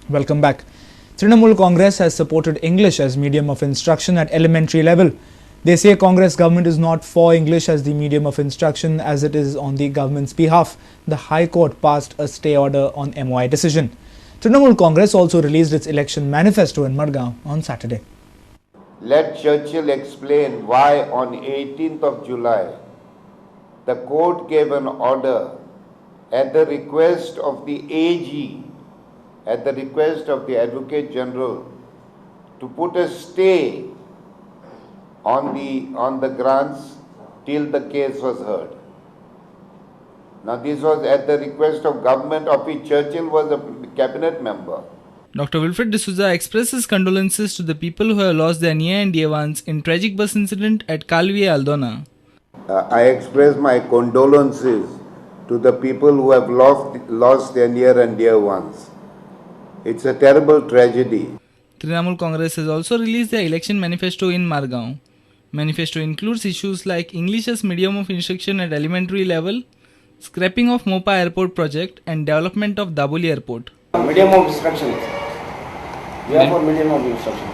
Welcome back. Trinamool Congress has supported English as medium of instruction at elementary level. They say Congress government is not for English as the medium of instruction as it is on the government's behalf. The High Court passed a stay order on MOI decision. Trinamool Congress also released its election manifesto in Madgaon on Saturday. Let Churchill explain why on 18th of July the court gave an order at the request of the AG, at the request of the Advocate General, to put a stay on the grants till the case was heard. Now this was at the request of government, of which Churchill was a cabinet member. Dr. Wilfred D'Souza expresses condolences to the people who have lost their near and dear ones in tragic bus incident at Calvi Aldona. I express my condolences to the people who have lost their near and dear ones. It's a terrible tragedy. Trinamool Congress has also released their election manifesto in Margaon. Manifesto includes issues like English as medium of instruction at elementary level, scrapping of Mopa Airport project and development of Daboli Airport. Medium of instruction. We are for medium of instruction.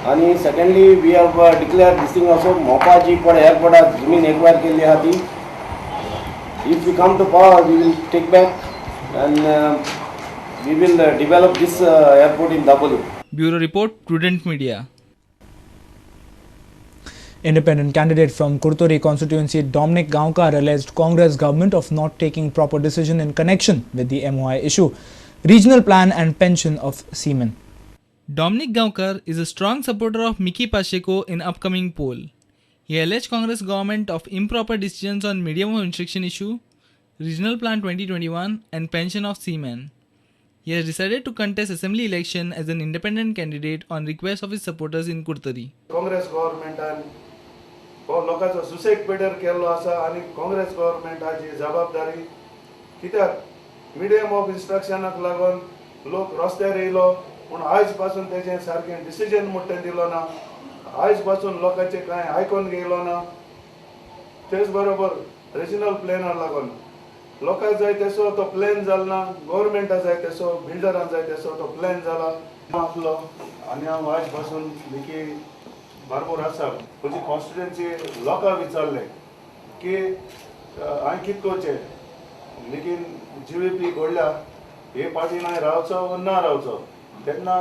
And secondly, we have declared this thing also, Mopa ji पर airport जमीन acquire के लिए आती. If we come to power, we will take back and we will develop this airport in Daboli. Bureau Report, Prudent Media. Independent candidate from Kurtori constituency Dominic Gaonkar alleged Congress government of not taking proper decision in connection with the MOI issue, regional plan and pension of seamen. Dominic Gaonkar is a strong supporter of Miki Pacheco in upcoming poll. He alleged Congress government of improper decisions on medium of instruction issue, regional plan 2021 and pension of seamen. He has decided to contest assembly election as an independent candidate on request of his supporters in Kurtori. Congress government and लोकांचो सुसेक पेडर केल्लो आसा आनी काँग्रेस गव्हर्नमेंटाची जबाबदारी कित्याक medium of इंस्ट्रक्शनाक लागून लोक रस्त्यार येयलो पूण आयज पासून तेजें सारकें डिसिजन म्हणटा दिलो ना आयज पासून लोकांचे कांय आयकून घेयलो ना तेच बरोबर रिजनल प्लॅनाक लागून लोकांक जाय तसो तो प्लॅन जालो ना गव्हर्नमेंटा जाय तसो बिल्डरांक जाय तसो तो प्लॅन जाला आसलो आनी हांव आयज पासून देखी भरपूर आसा तुजी कॉन्स्टिट्युएन्सी लोकांक विचारले की हांवें कितें करचें लेकीन GVP घडल्या हे पार्टीन हांवें रावचो वा ना रावचो तेन्ना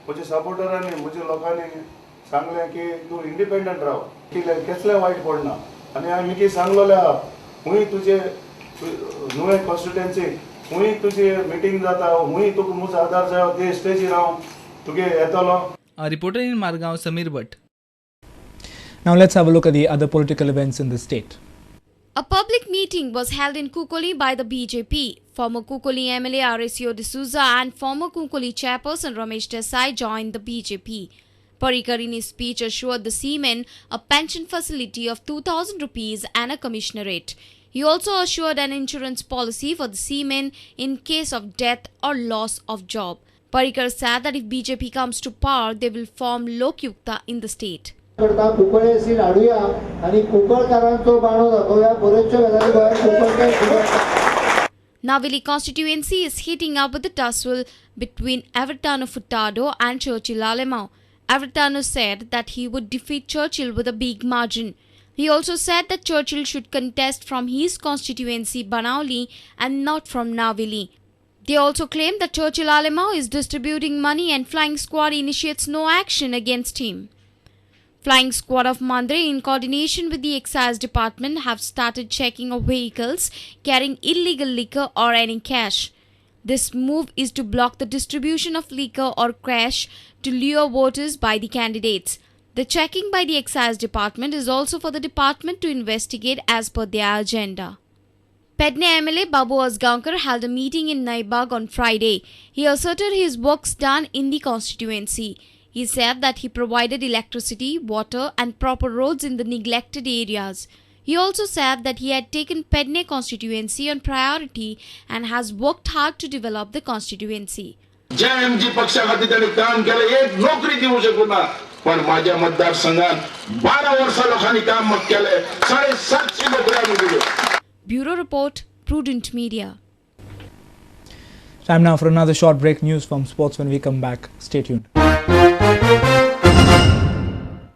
म्हज्या सपोर्टरांनी म्हज्या लोकांनी सांगलें की तूं इंडिपेंडंट राव कसलें वायट पडना आनी हांवें मिकी सांगलोलें आहा खूंय तुजे नुवें कॉन्स्टिट्युएन्सी खूंय तुजी मिटींग जाता खूंय तुका म्हजो आदार जाय ते स्टेजीर हांव तुगे येतलो. A reporter in Margaon, Samir Bhatt. Now let's have a look at the other political events in the state. A public meeting was held in Kukoli by the BJP. Former Kukoli MLA RSO D'Souza and former Kukoli chairperson Ramesh Desai joined the BJP. Parrikar in his speech assured the seamen a pension facility of 2,000 rupees and a commissionerate. He also assured an insurance policy for the seamen in case of death or loss of job. Parrikar said that if BJP comes to power, they will form Lok Yukta in the state. Navili constituency is heating up with the tussle between Evertano Furtado and Churchill Alemão. Evertano said that he would defeat Churchill with a big margin. He also said that Churchill should contest from his constituency Banauli and not from Navili. They also claim that Churchill Alemão is distributing money and Flying Squad initiates no action against him. Flying Squad of Mandre in coordination with the Excise Department have started checking of vehicles carrying illegal liquor or any cash. This move is to block the distribution of liquor or cash to lure voters by the candidates. The checking by the Excise Department is also for the department to investigate as per their agenda. Pedne MLA Babu Asgaonkar held a meeting in Naibag on Friday. He asserted his works done in the constituency. He said that he provided electricity, water and proper roads in the neglected areas. He also said that he had taken Pedne constituency on priority and has worked hard to develop the constituency. JMG पक्षाखाती त्यांनी काम केलं एक नोकरी देऊ शकलो ना पण माझ्या मतदारसंघात 12 वर्ष लोकांनी काम केले 750 नोकऱ्या दिल्या. Bureau Report, Prudent Media. Time now for another short break. News from sports when we come back. Stay tuned.